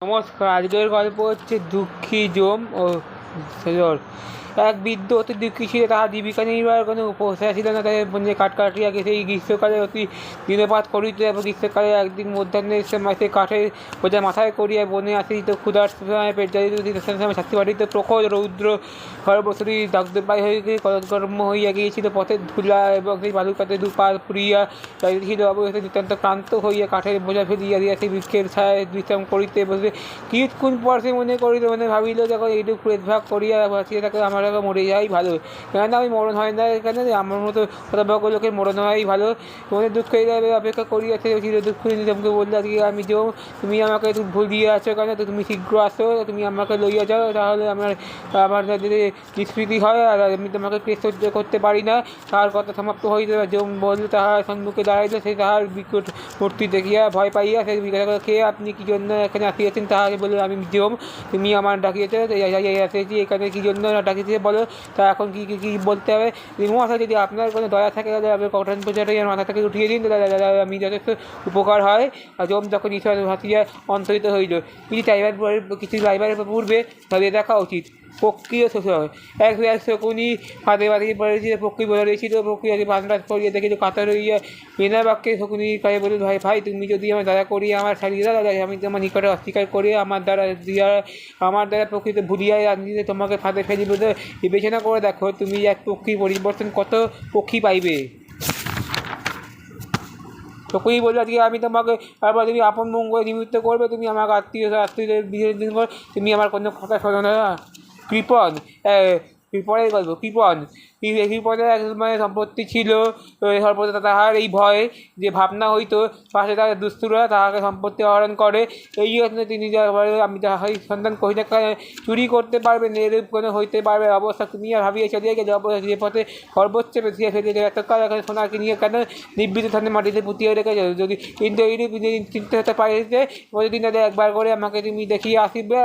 নমস্কার, আজকের গল্প হচ্ছে দুঃখী যম ও সেজর। এক বৃদ্ধ অতি দুঃখী ছিল, তাহার জীবিকা নির্বাহের কোনো প্রশ্রয় ছিল না। তাদের বনে কাঠ কাটিয়া সেই গ্রীষ্মকালে অতি দিনপাত করিত, এবং গ্রীষ্মকালে একদিন মধ্যাহ্নের সময় সেই কাঠের বোঝা মাথায় করিয়া বনে আসিত। ক্ষুধার সময় পেট জ্বালিত, সময় শাস্তি পাঠিত। প্রখর রৌদ্র সর্বশরী দাগ্ধপ্রায় হয়ে কর্ম হইয়া গিয়েছিল। পথের ধুলা এবং সেই বালুকাতে দুপা পুড়িয়া যাইতেছিল। অবশেষে নিতান্ত ক্লান্ত হইয়া কাঠের বোঝা ফেলিয়া দিয়া সেই বৃক্ষের ছায়ায় বিশ্রাম করিতে বসে কিছুক্ষণ পর সে মনে করিল, ভাবিল, যখন এইটুকু প্রেতভাগ করিয়া বাঁচিয়ে থাকে আমার মরে যাওয়াই ভালো। কেননা আমি মরণ হয় না, কেন আমার মতো হতভাগ্য লোকের মরণ হওয়াই ভালো। মনে দুঃখ অপেক্ষা করিয়াছে চির দুঃখ নিজামকে বলল, আজকে আমি যম, তুমি আমাকে ভুলিয়ে আছো কেন? তুমি শীঘ্র আসো, তুমি আমাকে লইয়া যাও, তাহলে আমার যদি নিষ্কৃতি হয়, আর আমি তোমাকে কেস সহ্য করতে পারি না। তাহার কথা সমাপ্ত হইতে যম বলল, তাহার সম্মুখে দাঁড়াইল। সে তাহার বিকট মূর্তি দেখিয়া ভয় পাইয়া সে জিজ্ঞাসা, কে আপনি, কি জন্য এখানে আসিয়াছেন? তাহাকে বলল, আমি যম, তুমি আমার ডাকিয়েছ, এসেছি। এখানে কি জন্য ডাকিয়েছে বলো, তা এখন কি কি বলতে হবে? মহাশয়, যদি আপনার কোনো দয়া থাকে তাহলে আপনি কঠোর প্রচারটাই আমার মাথা থেকে উঠিয়ে দিন, তাহলে আমি যথেষ্ট উপকার হয়। যম যখন ঈশ্বর হাসিয়া অন্তরিত হইল। কিছু চাইবার পূর্বে তাদের দেখা উচিত। প্রক্রিয়া শোষণ এক শকুনি হাতে বাঁধিয়ে পড়েছিল। প্রক্রিয়া বলে রয়েছিল। প্রক্রিয়া বাঁধরাজ করিয়া দেখিল কাতর হইয়া বিনা বাক্যে শকুনির কাছে বলিল, ভাই ভাই, তুমি যদি আমার দ্বারা করিয়া আমার ছাড়িয়ে দাও, আমি তোমার নিকটে অস্বীকার করিয়া আমার দ্বারা প্রকৃত ভুলিয়া রাজনীতিতে তোমাকে ফাঁদে ফেলিব। বিবেচনা করে দেখো, তুমি এক পক্ষীর পরিবর্তন কত পক্ষী পাইবে। তখনই বলল, আজকে আমি তোমাকে তারপর তুমি আপন মঙ্গলে নিমিত্ত করবে, তুমি আমাকে আত্মীয়দের বিশেষ দিন করে তুমি আমার কোনো কথা শোনো না। কৃপণ কৃপণের গল্প। কৃপণের এক মানে সম্পত্তি ছিল। সর্বদা তাহার এই ভয়ে যে ভাবনা হইতো পাশে তাহার দুস্থরা তাহাকে সম্পত্তি আহরণ করে। এই জন্য তিনি আমি তাহার সন্তান কহিনা চুরি করতে পারবেন, এরূপ কোনো হইতে পারবে অবস্থা তুমি আর ভাবিয়া চলিয়া গেলে। অবস্থা যে পথে সর্বোচ্চ বেঁচিয়া ফেলে এতকাল এখন সোনা কিনিয়া কেন নিবৃত স্থানে মাটিতে পুঁতিয়ে রেখেছে? যদি কিন্তু এইরূপ চিন্তা হতে পারিতে প্রতিদিন তাদের একবার করে আমাকে তুমি দেখিয়ে আসিবে,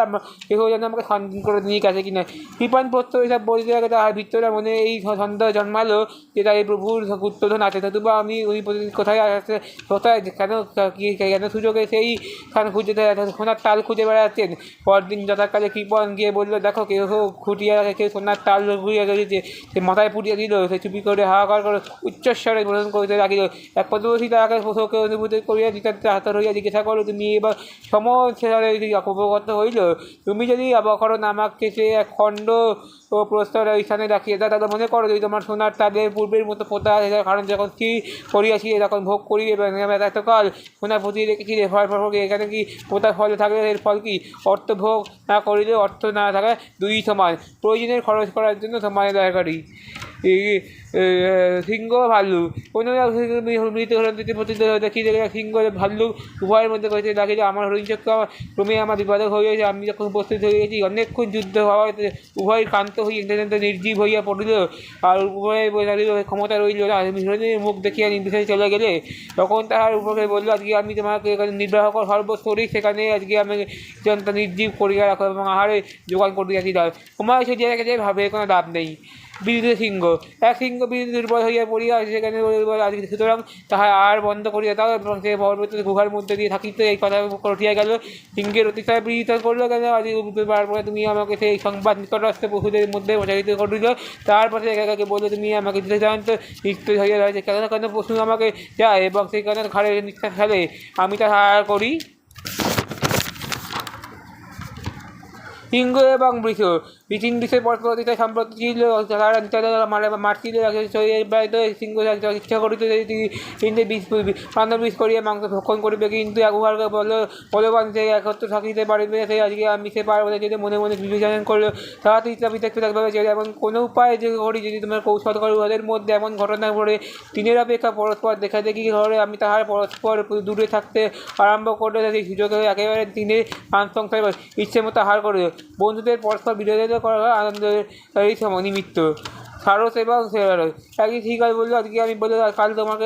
কেহ যেন আমাকে সন্ধান করে নিয়ে গেছে কিনা। কৃপণ প্রত্যহ এইসব বলতে থাকে, তাহার ভিতরে মনে এই সন্দেহ জন্মালো যে তার এই প্রভুর গুপ্তধন আছে। তবু আমি ওই কোথায় আসে, কোথায় কেন সুযোগে সেই স্থান খুঁজে সোনার তাল খুঁজে বেড়াচ্ছেন। পরদিন যথাকালে কৃপণ গিয়ে বললো, দেখো, কেউ খুঁটিয়া কেউ সোনার তাল ঘুরিয়া গেছে। সে মাথায় পুড়িয়ে দিল। সে চুপি করে হাহাকার করে উচ্চস্বরে গ্রহণ করিতে লাগিল। এক প্রতিবেশী তাহাকে শোকে অনুভূতি করিয়া নিতান্ত হাতর হইয়া জিজ্ঞাসা করল, তুমি এবার সমস্ত অবগত হইল? তুমি যদি অবকরণ আমাকে সে এক খণ্ড ও প্রস্তর স্থানে রাখিয়ে দাও, তাহলে মনে করো যদি তোমার সোনার তাদের পূর্বের মতো পোতা আছে। কারণ যখন স্থির করিয়াছিলে তখন ভোগ করিবে, এতকাল সোনা পুঁতিয়ে রেখেছিলে, ফল এখানে কি পোতা ফল থাকলে এর ফল কি? অর্থ ভোগ না করিলে অর্থ না থাকা দুই সমান, প্রয়োজনের খরচ করার জন্য সমানে দরকারি। সিংহ ভাল্লুক। কোনো মৃত হরিণ পতিত দেখি সিংহ ভাল্লুক উভয়ের মধ্যে কইতে লাগিল, আমার হরিণচক্র ক্রমে আমার বিপদক হইয়াছে। আমি যখন উপস্থিত হয়ে গেছি, অনেকক্ষণ যুদ্ধ হওয়ায় উভয় ক্লান্ত হইয়া নির্জীব হইয়া পড়িল, আর উভয়ের ক্ষমতা রইল না। হরিণের মুখ দেখিয়া নির্বিশেষে চলে গেলে। তখন তাহার উপরে বলল, আজকে আমি তোমাকে এখানে নির্বাহ কর সর্বশরীর, সেখানে আজকে আমি নির্জীব করিয়া রাখো এবং আহারে যোগান করিয়া দিলাম। তোমার সে জায়গায় ভাবে কোনো লাভ নেই। বিরুদ্ধ সিংহ। এক সিংহ বিরুদ্ধে দুর্বল হইয়া পড়িয়া সেখানে আজকে, সুতরাং তাহার আর বন্ধ করিয়া দাও এবং সে পরবর্তী গুহার মধ্যে দিয়ে থাকিতে। এই কথা উঠিয়া গেল। সিংহের অতিশয় বিরোধিতা করলো, কেন আজ পরে তুমি আমাকে সেই সংবাদ নিকটস্থ পশুদের মধ্যে প্রচারিত করিল। তারপরে একাকে বললো, তুমি আমাকে সিদ্ধান্ত নিশ্চয় হইয়া রয়েছে, কেন কেন পশু আমাকে যায় এবং সেখানে ঘাড়ে নিঃশ্বাস ফেলে, আমি তা হার করি। সিংহ এবং বৃষ। তিন বিষয় পরস্পর অতিশয় সম্পত্তি ছিল। মারছিল সিংহ ইচ্ছা করিত তিনটে বিষ করিয়া মাংস ভক্ষণ করিবে, কিন্তু উহার বলবান সে একত্র থাকিতে পারিবে। সে আজকে আমি সে পারবো না, যদি মনে মনে বিবেচনা করলো তাহা বিতর্কভাবে ছেড়ে এমন কোনো উপায় যে করি যদি তোমার কৌশল করি। উহাদের মধ্যে এমন ঘটনা পড়ে তিনের অপেক্ষা পরস্পর দেখা দেখি ঘরে আমি তাহার পরস্পর দূরে থাকতে আরম্ভ করলে সেই সুযোগে একেবারে তিনের প্রাণ সংসার ইচ্ছে মতো হার করে বন্ধুদের পরস্পর বিরোধিতা করা আনন্দের এই সময় নিমিত্ত। সারস এবং একই ঠিক আছে বললো, আজকে আমি বললো কাল তোমাকে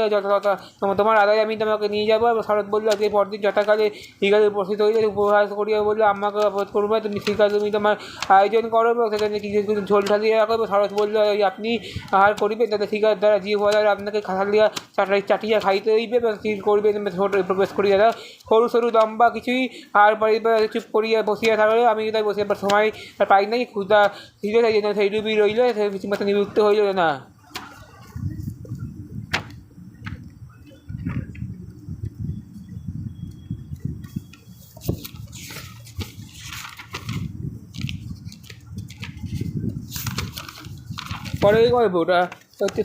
তোমার আদায় আমি তোমাকে নিয়ে যাবো। এবং শরৎ বললো আজকে পরদিন যথাকালে ঠিক আছে উপস্থিত হয়ে উপহাস করিয়া বললো আমাকে অবরোধ করবে, তুমি ঠিক আছে তুমি তোমার আয়োজন করো এবং সেখানে কিছু ঝোল ঢালিয়ে রাখো। শরৎ বললো আপনি আহার করিবেন, তাতে ঠিক আছে দ্বারা জীব বলার আপনাকে খালিয়া চাটিয়া খাইতে হইবে এবং স্থির করবেন প্রবেশ করিয়া দাও। সরু সরু লম্বা কিছুই আর চুপ করিয়া বসিয়া থাকলে আমি তাই বসিয়াবার সময় পাই নাই, ক্ষুদা ছিল তাই জন্য সেই ডুবি রইল, কিছু মতো নিযুক্ত হইল না। পরে গল্প ওটা হচ্ছে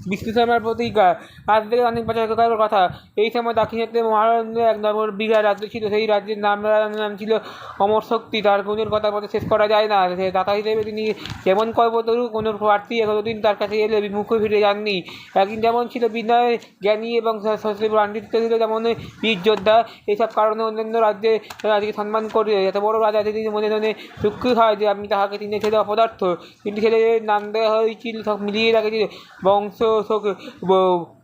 বিষ্ণু শর্মার প্রতিজ্ঞা। আজ থেকে অনেক বছর কথা, এই সময় দাক্ষিণাত্যে মহারাজে এক নগর বিরাট রাজ্য ছিল। সেই রাজ্যের নাম ছিল অমর শক্তি। তার গুণের কথা বলে শেষ করা যায় না। দাতা হিসেবে তিনি যেমন কল্পতরু, কোনো প্রার্থী এতদিন তার কাছে এলে বিমুখ ফিরে যাননি। একদিন যেমন ছিল বিনয়, জ্ঞানী এবং পাণ্ডিত্য ছিল তেমন বীর যোদ্ধা। এইসব কারণে অন্যান্য রাজ্যে আজকে সম্মান করে। এত বড় রাজা যদি মনে মনে দুঃখী হয় যে আমি তাহাকে তিনি ছেলে অপদার্থ, কিন্তু ছেলেদের নাম দেওয়া হয়েছিল সব মিলিয়ে রাখেছিল বংশ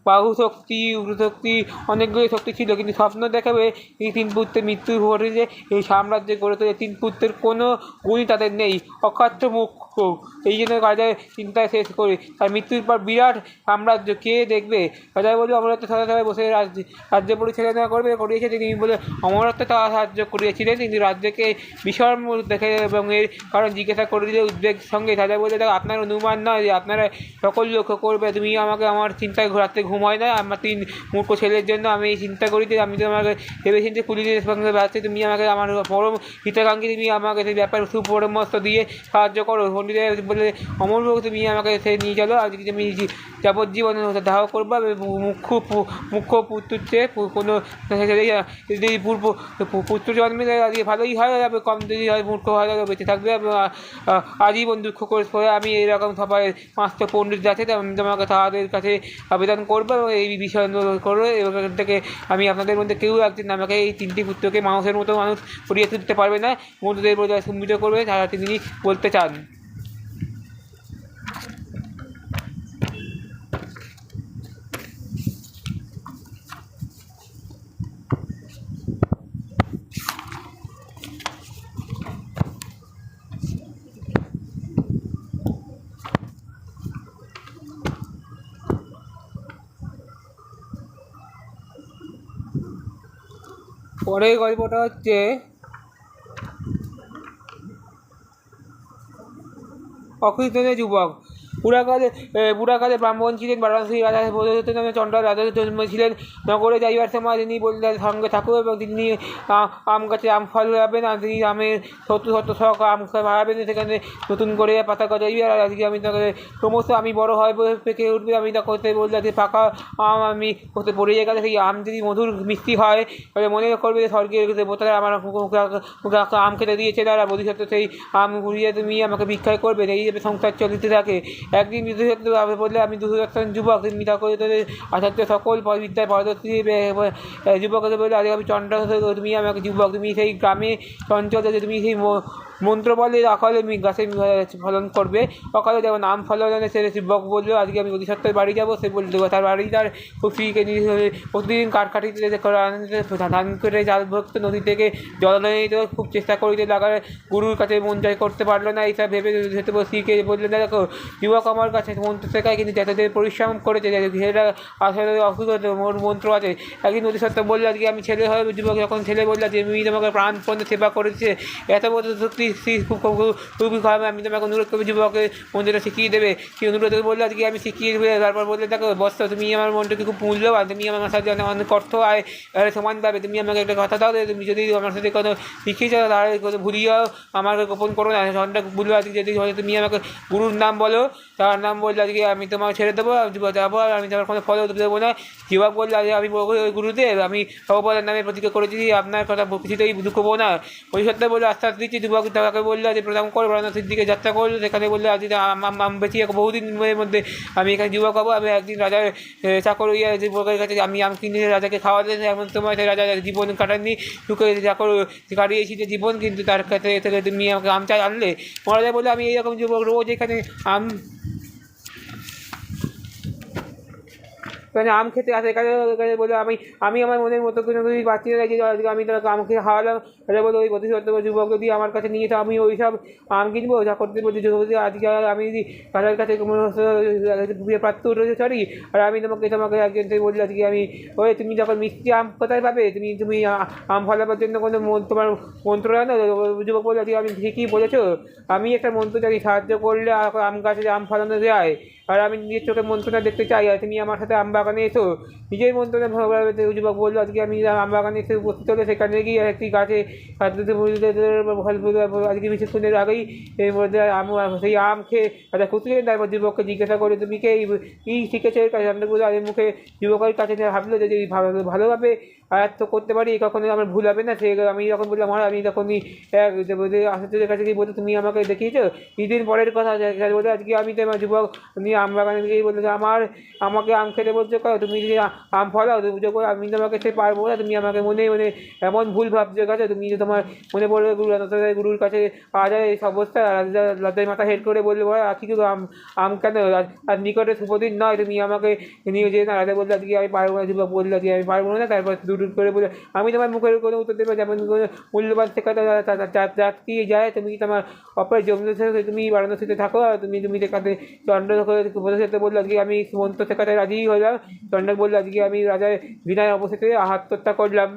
বাহু শক্তি, শক্তি, অনেকগুলি শক্তি ছিল। কিন্তু স্বপ্ন দেখাবে এই তিন পুত্রের মৃত্যু ঘটেছে, এই সাম্রাজ্য গড়ে তোলে তিন পুত্রের কোনো গুণই তাদের নেই, অক্ষাত্য মুখ্য। এই জন্য রাজার চিন্তায় শেষ করে তার মৃত্যুর পর বিরাট সাম্রাজ্য কে দেখবে। রাজা বলে অমরত্ব সদাসভায় বসে রাজ্য পরিচালনা করিয়েছে তিনি বলে অমরত্ব তারা সাহায্য করিয়েছিলেন, কিন্তু রাজ্যকে বিষম দেখে এবং এর কারণ জিজ্ঞাসা করে দিলে উদ্বেগ সঙ্গে। রাজা বলে আপনার অনুমান নয় যে আপনারা সকল লক্ষ্য করবে, তুমি আমাকে আমার চিন্তায় রাত্রে ঘুম হয় না, আমার তিন মূর্খ ছেলের জন্য আমি এই চিন্তা করি যে আমি তোমাকে ভেবেচিন্তে কুলিদের সঙ্গে বেড়াচ্ছি, তুমি আমাকে আমার পরম হিতাকাঙ্ক্ষী, তুমি আমাকে সেই ব্যাপারে সুপরামর্শ দিয়ে সাহায্য করো। পণ্ডিতের বলে অমরবাবু তুমি আমাকে সে নিয়ে চলো, আজকে তুমি যাবজ্জীবন দাহ করবো। মুখ্য পুত্রের চেয়ে কোনো যদি পুত্র জন্মে আজকে ভালোই হয়, কম যদি হয় মূর্খ হয় বেঁচে থাকবে আজীবন দুঃখ করে। আমি এইরকম সবাই পাঁচটা পণ্ডিত আছে, তোমাকে তাদের কাছে আবেদন করবো এবং এই বিষয় করবো। এবার থেকে আমি আপনাদের মধ্যে কেউ একদিন আমাকে এই তিনটি পুত্রকে মানুষের মতো মানুষ করিয়ে তুলতে পারবে না, বন্ধুদের বলে সম্মিলিত করবে, তারা তিনি বলতে চান। পরের গল্পটা হচ্ছে অকৃতনের যুবক। পুরাকালে ব্রাহ্মণ ছিলেন, বারাণসী রাজা বোধহতে নামে চণ্ডাল রাজা জন্মেছিলেন। নগরে যাইবার সময় তিনি বললেন সঙ্গে থাকুন এবং তিনি আম গাছে আম ফল লাগাবেন, আর তিনি আমের শত শখ আম বাড়াবেন, সেখানে নতুন করে পাতা গজাইবে। আর আজকে আমি তাকে সমস্ত আমি বড় হয় পেকে উঠবে, আমি তা করতে বললে যে পাকা আম আমি করতে পড়ে গেলে সেই আম যদি মধুর মিষ্টি হয় তবে মনে করবে যে স্বর্গের দেবতারা আমার আম খেতে দিয়েছে, তারা ভবিষ্যতে সেই আম ঘুরিয়ে তুমি আমাকে ভিক্ষায় করবে। এই সংসার চলিতে থাকে। একদিন বিদ্যুৎ বললে আমি দুর্দর্শন যুবক, তুমি তা করে তোদের আচার্য সকল বিদ্যায় পারদর্শী যুবক বলে আজকে আমি চন্দ্র, তুমি আমাকে যুবক, তুমি সেই গ্রামে চঞ্চল, তুমি সেই মন্ত্র বলে অকালে গাছে ফলন করবে, অকালে যেমন আম ফলনে সে যুবক বললো আজকে আমি অধিসত্ত্বের বাড়ি যাবো। সে বললো তার বাড়ি তার স্ত্রীকে প্রতিদিন কাঠকাঠিতে ধান করে জাল ভক্ত নদী থেকে জল নিতে খুব চেষ্টা করিতে লাগার, গুরুর কাছে মন জয় করতে পারলো না। এইসব ভেবে স্ত্রীকে বললেন দেখো যুবক আমার কাছে মন্ত্র শেখায়, কিন্তু যাদের পরিশ্রম করেছে ছেলেরা আসলে অসুস্থ মোর মন্ত্র আছে। একদিন অধিসত্ত্ব বললো আজকে আমি ছেলে হয় যুবক, যখন ছেলে বললো যে তুমি তোমাকে প্রাণপণে সেবা করেছে, এত বড় সত্যি খুবই খারাপ, আমি তোমাকে অনুরোধ করবো যুবকের মন্ত্রটা শিখিয়ে দেবে। সেই অনুরোধ বললো আজকে আমি শিখিয়ে দেবে। তারপর বললে দেখো বস্ত, তুমি আমার মন্ত্রটি খুব মূল্যবান, তুমি আমার সাথে অনেক অর্থ আয় সমান পাবে, তুমি আমাকে একটা কথা দাও, তুমি যদি আমার সাথে কোনো শিখিয়ে যাও তাহলে কোনো ভুলিয়াও আমাকে গোপন করো না। সন্ধ্যা বললো আজকে যদি তুমি আমাকে গুরুর নাম বলো, তার নাম বললো আজকে আমি তোমাকে ছেড়ে দেবো, যাবো, আর আমি তোমার কোনো ফলো দেবো না। যুবক বললো আজকে আমি গুরুদেব, আমি ভগবানের নামে প্রতিজ্ঞা করেছি আপনার কথা কিছুতেই দুঃখবো না। পরিষদটা বলে আস্তে আস্তে দিচ্ছি, যুবক তাকে বললো যে প্রণাম করে বারাণসীর দিকে যাত্রা করলো। সেখানে বললো আজ বেঁচে বহুদিনের মধ্যে আমি এখানে যুবক হবো। আমি একদিন রাজার চাকর হইয়া যুবকের কাছে আমি আম কিনে রাজাকে খাওয়াতে, এমন সময় সে রাজা জীবন কাটাননি, সুখে চাকর কাটিয়েছি যে জীবন, কিন্তু তার কাছে থেকে তুমি আমাকে আম চাই আনলে। মহারাজা বলে আমি এইরকম যুবক রোজ এখানে আম খেতে আসে। এখানে বলে আমি আমার মনের মতো কোনো কিছু পাচ্ছি না, যে আজকে আমি তাকে আম খেয়ে খাওয়ালাম। এটা বলে ওই প্রতিশোধ যুবক যদি আমার কাছে নিয়ে যেত আমি ওই সব আম কিনবো, যা করতে বলছি যদি আজকে আমি যদি তাদের কাছে কোনো প্রাপ্ত সরি, আর আমি তোমাকে একজন থেকে বলছি আজকে আমি ওই তুমি যখন মিষ্টি আম কোথায় পাবে, তুমি আম ফলাবার জন্য কোনো তোমার মন্ত্র জানো? যুবক বলে আজকে আমি ঠিকই বলেছো, আমি একটা মন্ত্র জানি, সাহায্য করলে আম গাছে আম ফলানো যায়, আর আমি নিজের চোখে মন্ত্রটা দেখতে চাই, আর তুমি আমার সাথে আম বাগানে এসো। নিজের মন্ত্রটা যুবক বললো আজকে আমি আম বাগানে এসে উপস্থিত হলে সেখানে গিয়ে একটি গাছে আজকে বিশেষক্ষণের আগেই এর মধ্যে সেই আম খেয়ে একটা খুশি হলেন। তারপর যুবককে জিজ্ঞাসা করে তুমি কে কী শিখেছো এর কাছে? বলে আদের মুখে যুবকের কাছে ভাবলো যে ভালোভাবে আয়ত্ত করতে পারি কখনো আমার ভুল হবে না। সে আমি যখন বললাম আমি তখনই আচার্যের কাছে গিয়ে বলতে তুমি আমাকে দেখিয়েছো। কিছুদিন পরের কথা বলে আজকে আমি তোমার যুবক নিয়ে আম বাগানে গিয়ে বলতে আমাকে আম খেতে বলছো কেন? তুমি যদি আম ফলাও পুজো করে আমি তোমাকে সে পারবো না, তুমি আমাকে মনে এমন ভুল ভাবছো কাছে, তুমি তোমার মনে পড়বে গুরুর কাছে পাওয়া যায় এই অবস্থা। রাজার মাথা হেড করে বললে কি আম কেন আর নিকটে সুপদিন নয়, তুমি আমাকে নিয়ে যেয়ে না। রাজা বললে আজকে আমি পারবো না। যুবক বললো আজকে আমি পারবো না। তারপর দূর করে বলে আমি তোমার মুখের কোনো উত্তর দেবো, যেমন মূল্যবান শেখাতে যাত্রী যায়, তুমি তোমার অপরের জমি তুমি বারাণসীতে থাকো, আর তুমি দেখাতে চন্দ্র বলতে বললো আজকে আমি মন্ত্র শেখাতে রাজি হলাম। চন্দ্র বললো আজকে আমি রাজার বিনয় অবস্থিতে আত্মহত্যা করলাম।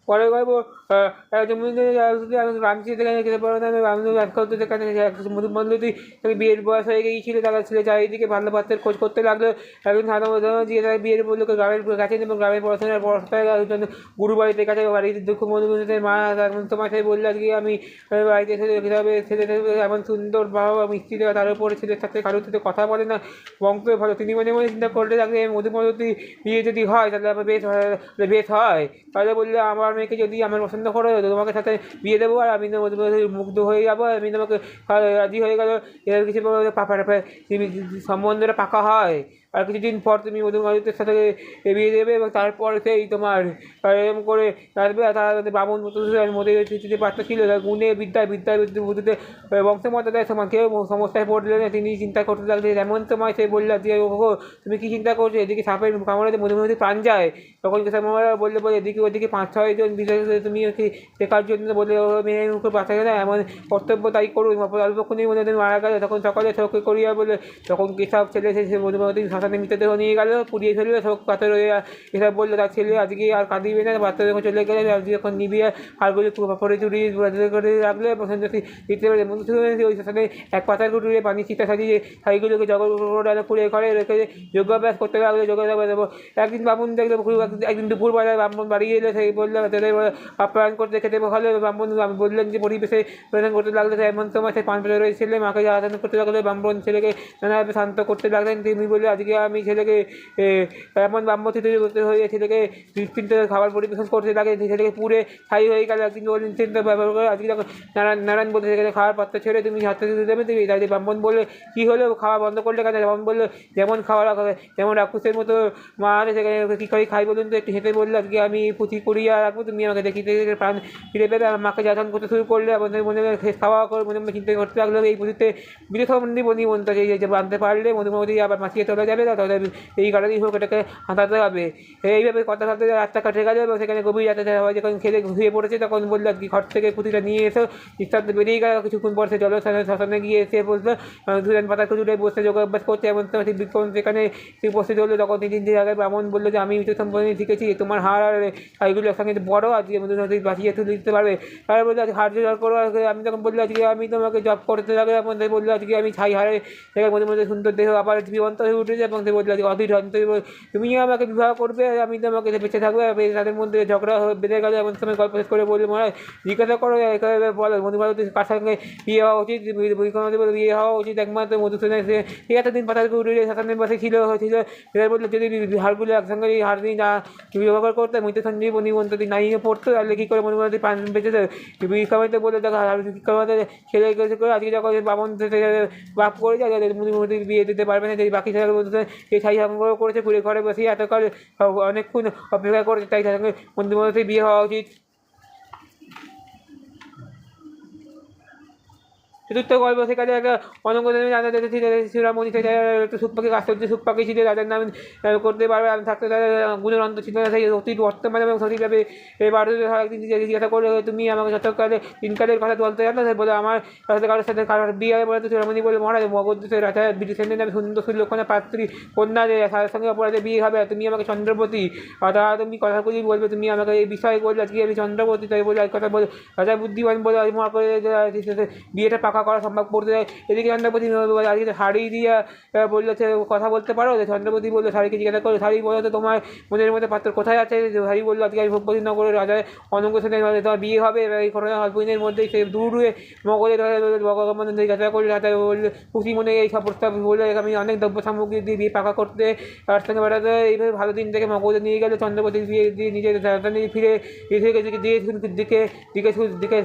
পরের গল্প রামজি সেখানে খেতে পারো না। সেখানে মধুমন্ডলী বিয়ের বয়স হয়ে গিয়েছিল, তারা ছেলে চারিদিকে ভালো পাত্রের খোঁজ করতে লাগলো। একজন সাধারণ দিয়ে তারা বিয়ের বললো গ্রামের কাছে এবং গ্রামের পড়াশোনার জন্য গুরু বাড়িতে কাছে বাড়িতে দুঃখ মধুমন্ডলীদের মা তোমার সাথে বললো আজকে আমি বাড়িতে এসে খেতে হবে। ছেলেদের এমন সুন্দর বাবা মিষ্টি দেওয়া, তার উপরে ছেলের সাথে কারোর সাথে কথা বলে না, বংশে ভালো। তিনি মনে মনে চিন্তা করতে লাগলে মধুমন্ডলী বিয়ে যদি হয় তাহলে আবার বেশ হয়। তাহলে বললে আমার মেয়েকে যদি আমার পছন্দ করো তোমাকে সাথে বিয়ে দেবো, আর আমি মুগ্ধ হয়ে যাবো, আমি তোমাকে রাজি হয়ে গেলো। এর কিছু সম্বন্ধটা পাকা হয়, আর কিছুদিন পর তুমি মধুমালতীর সাথে বিয়ে দেবে, এবং তারপর সেই তোমার এরকম করে আসবে। তার বামন মধ্যে পাত্র ছিল, তার গুণে বিদ্যায় বুদ্ধিতে বংশমর্যাদায় সমান, কেউ সমস্যায় পড়লেন। তিনি চিন্তা করতে লাগলেন। এমন সময় সে বলল যে ওগো তুমি কী চিন্তা করছো? এদিকে সাপের কামড়াতে মধুমতি প্রাণ যায়। তখন বললে এদিকে ওদিকে 5-6 জন বিশেষ তুমি শেখার জন্য বলে মেয়ের মুখে বাঁচাবে না, এমন কর্তব্য তাই করুন। অল্পক্ষণের মধ্যে মারা গেল। তখন সকালে শোকে করিয়া বলে তখন কেশব ছেলে সে মধুমতি শ্মশানে মৃতদেহ নিয়ে গেল, পুড়িয়ে ফেললো। শোক পাথর হয়ে এসব বললো তার ছেলে আজকে আর কাঁদিবে না। বাচ্চা যখন চলে গেলে আজকে যখন নিবিয়ে হাড়গুলি পরে চুরিয়ে করে রাখলে দিতে পারে। ওই শ্মশানে এক পাতার কুটুরে পানি চিতা সাজিয়ে শাড়িগুলোকে জগৎ পুড়ে ঘরে রেখে যোগাভ্যাস করতে লাগলো। যোগাভ্যাস একদিন বামুন দেখলো, একদিন দুপুরবেলায় ব্রাহ্মণ বাড়ি এলো। সেই বললো আপ্যায়ন করতে খেতে ভালো। ব্রাহ্মণ বললেন যে পরিবেশে প্রদান করতে লাগলো। এমন সময় সেই পান পেলে ছেলে মাকে আরাধনা করতে লাগলো। ব্রাহ্মণ ছেলেকে নানাভাবে শান্ত করতে লাগলেন। তিনি বললে আজকে আমি ছেলেকে এমন ব্রাহ্মণস্থিতি হয়ে ছেলেকে চিন্তা খাবার পরিবেশন করতে লাগে, ছেলেকে পুড়ে ছাই হয়ে গেল। একদিন বললেন চিন্তা ব্যবহার করে আজকে যখন নারায়ণ বলতে সেখানে খাওয়ার পাত্র ছেড়ে তুমি হাতে দেবে তুমি। তাই ব্রাহ্মণ বললে কী হলো খাওয়া বন্ধ করলে কেন? ব্রাহ্মণ বললো যেমন খাওয়া যেমন রাক্ষসের মতো মা আছে সেখানে কী করে খাই বলুন তো? একটু হেঁটে বললো আজকে আমি পুঁথি করিয়া রাখবো, তুমি আমাকে দেখিতে প্রাণ ফিরে পেলে। আমার মাকে যাতন করতে শুরু করলে। আমাদের মনে খাওয়া করে মনে মনে চিন্তা করতে লাগলো। এই পুঁথিতে বিরোধী বনি মনটা যে জানতে পারলে মধুমতি আবার মাছিয়ে চলে যাবে। যাবে না, তাহলে এই কারণেই হোক এটাকে হাতাতে হবে। এইভাবে কথা ভাবতে রাস্তা কাটে গেল এবং সেখানে গভীর রাতে সবাই যখন খেলে শুয়ে পড়েছে তখন বললো আর কি ঘর থেকে পুঁতিটা নিয়ে এসো। নিঃশব্দে বেরিয়ে গেল। কিছুক্ষণ পর সে শ্মশানে গিয়ে এসে বলতো দুজন পাতা খুঁজুরে বসে যোগ অভ্যাস করছে, এমন সময় বিক্রম সেখানে উপস্থিত হলো। তখন 3 দিন আগে ব্রাহ্মণ বললো যে আমি মৃত সম্পর্কে শিখেছি, তোমার হাড় আর এইগুলো একসঙ্গে বড় আজকে নদী বাঁচিয়ে তুলে দিতে পারবে। তারা বললো আজকে হাড় জোগাড় করো। আমি তখন বললো আজকে আমি তোমাকে জব করতে লাগলে এবং সে বললো আজকে আমি ছাই হারে সেখানে মধ্যে মধ্যে সুন্দর দেহ আবার জীবন্ত হয়ে উঠেছে এবং সে বললো আজকে অধীর তুমি আমাকে বিবাহ করবে, আমি তোমাকে বেঁচে থাকবে। তাদের মধ্যে ঝগড়া বেঁধে গেল। এমন সময় গল্প শেষ করে বললো মহারাজ জিজ্ঞাসা করো বলো মধুমালতী কার সঙ্গে বিয়ে হওয়া উচিত। বিয়ে হওয়া উচিত একমাত্র মধুসূদনের। সে এতদিন পাতাকে উঠে শাসনের পাশে হয়েছিল। এবার বললো যদি হাড়গুলো একসঙ্গে হাড় দিয়ে না ব্যবহার করতে মৃত সঞ্জীবনী মন্ত্রী নাই পড়তো তাহলে কী করে মধুমালতী প্রাণ বেঁচে দেয়। বিক্রমাদিত্য বললো দেখো বিক্রমাদিত্য ছেলে করে আজকে যখন বামন বাপ করে যায় মধুমতি বিয়ে দিতে পারবে না। যদি বাকি ছেলে বলতে এই ছাই সংগ্রহ করেছে ঘুরে ঘরে বসে এতকাল অনেকক্ষণ অপেক্ষা করেছে, তাই তার সঙ্গে মধুমতি বিয়ে হওয়া উচিত। চতুর্থ গল্প সেখানে একটা অনঙ্গজনের রাজা শ্রীরামণি একটা সুখ পাখি আশ্চর্য সুখ পাখি ছিল, রাজার নাম করতে পারবে থাকতে তাদের গুণের অন্ত ছিল না। সেই অতীত বর্তমানে এবং সঠিকভাবে এবার একদিন জিজ্ঞাসা করে তুমি আমাকে যতকালে দিনকালের কথা বলতে জানো। বলে আমার সাথে কারোর সাথে কারোর বিয়ে হবে বলে তো শ্রীরামণি বলে মহারাজ মগধের রাজা ব্রিটিশের নামে সুন্দর সুলক্ষণা পাত্রী কন্যা যে তার সঙ্গে অপরাধে বিয়ে হবে, তুমি আমাকে চন্দ্রবতী তা তুমি কথাগুলি বলবে, তুমি আমাকে এই বিষয়ে বলবে আজকে আমি চন্দ্রবতী তাই বলে এক কথা বলে রাজা বুদ্ধিমান বলে মনে করে বিয়েটা পাকা করা সম্ভব করতে যায়। এদিকে চন্দ্রপতি আজকে শাড়ি দিয়ে বললো কথা বলতে পারো। চন্দ্রপতি বললো শাড়িকে জিজ্ঞাসা করো শাড়ি বলো তো তোমার মনের মধ্যে পাত্র কোথায় আছে। শাড়ি বললো আজকে আমি ভোগপতি নগরের রাজায় অনঙ্গ সেনের তোমার বিয়ে হবে। এই ঘটনা অল্প দিনের মধ্যেই সে দূর হয়ে মগধের ভগবান জিজ্ঞাসা করলে রাজা বললো খুশি মনে এই সব প্রস্তাব বলে আমি অনেক দ্রব্য সামগ্রী দিয়ে বিয়ে পাকা করতে তার সঙ্গে বেড়াতে এইভাবে ভালো দিন থেকে মগধে নিয়ে গেলে চন্দ্রপতি বিয়ে দিয়ে নিজের রাজধানী ফিরে এসে দিকে দিকে দিকে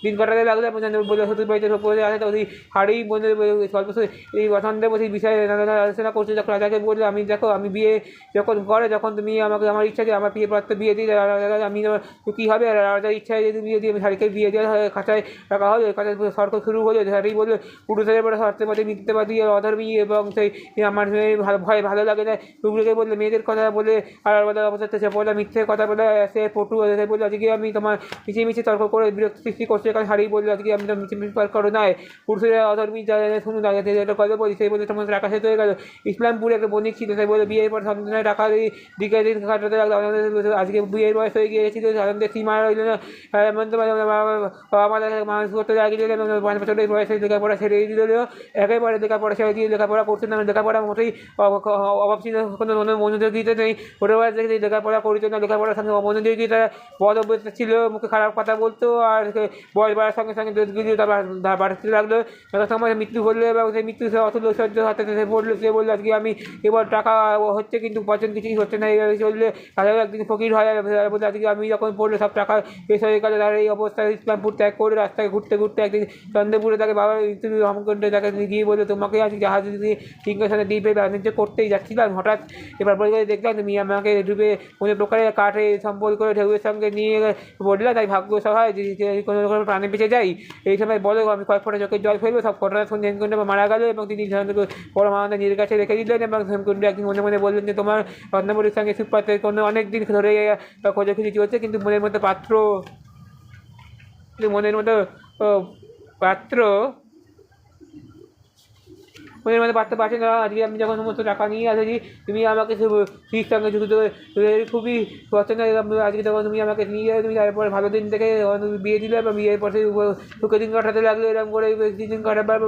দিন কাটাতে লাগলো এবং বললো শ্বশুর বাড়িতে আসে তো ওই হাড়েই বোনের স্বল্প এই চন্দ্রপতির বিষয়ে আলোচনা করছে। যখন রাজাকে বললো আমি দেখো আমি বিয়ে যখন করে যখন তুমি আমাকে আমার ইচ্ছা যে আমার বিয়ে পাত্র বিয়ে দিই আমি কী হবে রাজার ইচ্ছায় যদি বিয়ে দিই আমি শাড়িকে বিয়ে দেওয়া খাঁচায় রাখা হলো। খাঁচায় সর্ক শুরু হলো। শাড়ি বললো পুরুষের পরে সত্যবাদী মিথ্যাবাদী অধর্মী এবং সেই আমার ভয় ভালো লাগে না। টুকরুকে বললে মেয়েদের কথা বলে আর অবস্থা সে বলে মিথ্যে কথা বলে সে পটু বললো আজকে আমি তোমার মিছিয়ে তর্ক করে বিরক্তি সৃষ্টি করছে। কারণ শাড়ি বললো আজকে আমি তো মিছিয়ে করো নয় পুরুষের অধর্মী শুনুন একটা গল্প বলি। সেই বলে তোমার আকাশে হয়ে গেল। ইসলামপুরে একটা বণিক ছিল, সেই বলে বিয়ের পর সন্তানের টাকা দিকে দিন কাটাতে লাগলো। আজকে বিয়ের বয়স হয়ে গিয়েছিল, সাধারণত সীমা রইল না। এমন তো আমাদের মানুষ করতে লাগিয়ে দিল। 5 বছরের বয়সে লেখাপড়া ছেড়ে দিল। একেবারে লেখাপড়া ছেড়ে দিয়ে লেখাপড়া করতে না। লেখাপড়া মোটেই অভাব ছিল, কোনো মনোযোগিতা নেই। ছোটোবেলা থেকে লেখাপড়া করতো না, লেখাপড়ার সঙ্গে অমনোযোগিতা বদ অভ্যস্ত ছিল, মুখে খারাপ কথা বলতো আর বয়স বাড়ার সঙ্গে সঙ্গে দোষগুলি তার বাড়তে লাগলো। যত সময় মৃত্যু হলো এবং সেই মৃত্যু সে অতুল ঐশ্বর্য হাতে সে পড়লো। সে বললো আজকে আমি এবার টাকা হচ্ছে কিন্তু পছন্দ কিছুই হচ্ছে না। এইভাবে চললে তাদের একদিন ফকির হয় বলে আজকে আমি যখন পড়লো সব টাকা শেষ হয়ে গেলে তার এই অবস্থায় ইসলামপুর ত্যাগ করে রাস্তায় ঘুরতে ঘুরতে একদিন চন্দ্রপুরে তাকে বাবা তুমি হমকণ্ডে তাকে গিয়ে বললো তোমাকে আজকে জাহাজ দিয়ে সিংহাসনে দ্বীপে বাণিজ্য করতেই যাচ্ছিলাম, হঠাৎ এবার বলে দেখলাম তুমি আমাকে ডুবে কোনো প্রকারে কাঠে সম্বল করে ঢেউয়ের সঙ্গে নিয়ে বললে, তাই ভাগ্য সহায় যে কোনো রকম প্রাণে বেঁচে যাই। এই সময় বলো আমি কয়েক ফোঁটা চোখের জল ফেলবো। সব ঘটনা শুনে হেমকুণ্ড মারা গেল এবং তিনি পরমানন্দ নিজের কাছে রেখে দিলেন এবং হেমকুণ্ড একদিন মনে মনে বললেন যে তোমার রত্নাবলীর সঙ্গে সুপাত্রের কোনো অনেক দিন ধরে খোঁজাখুঁজি চলছে কিন্তু মনের মতো পাত্র ওদের মধ্যে পারতে পারছে না। আজকে আমি যখন সমস্ত টাকা নিয়ে আসছি তুমি আমাকে ঠিক সঙ্গে খুবই পছন্দ। আজকে তখন তুমি আমাকে নিয়ে তুমি তারপরে ভালো দিন থেকে বিয়ে দিলে এবং বিয়ের পর সুখে দিন কাটাতে লাগলো। এরকম করে দিন কাটাবার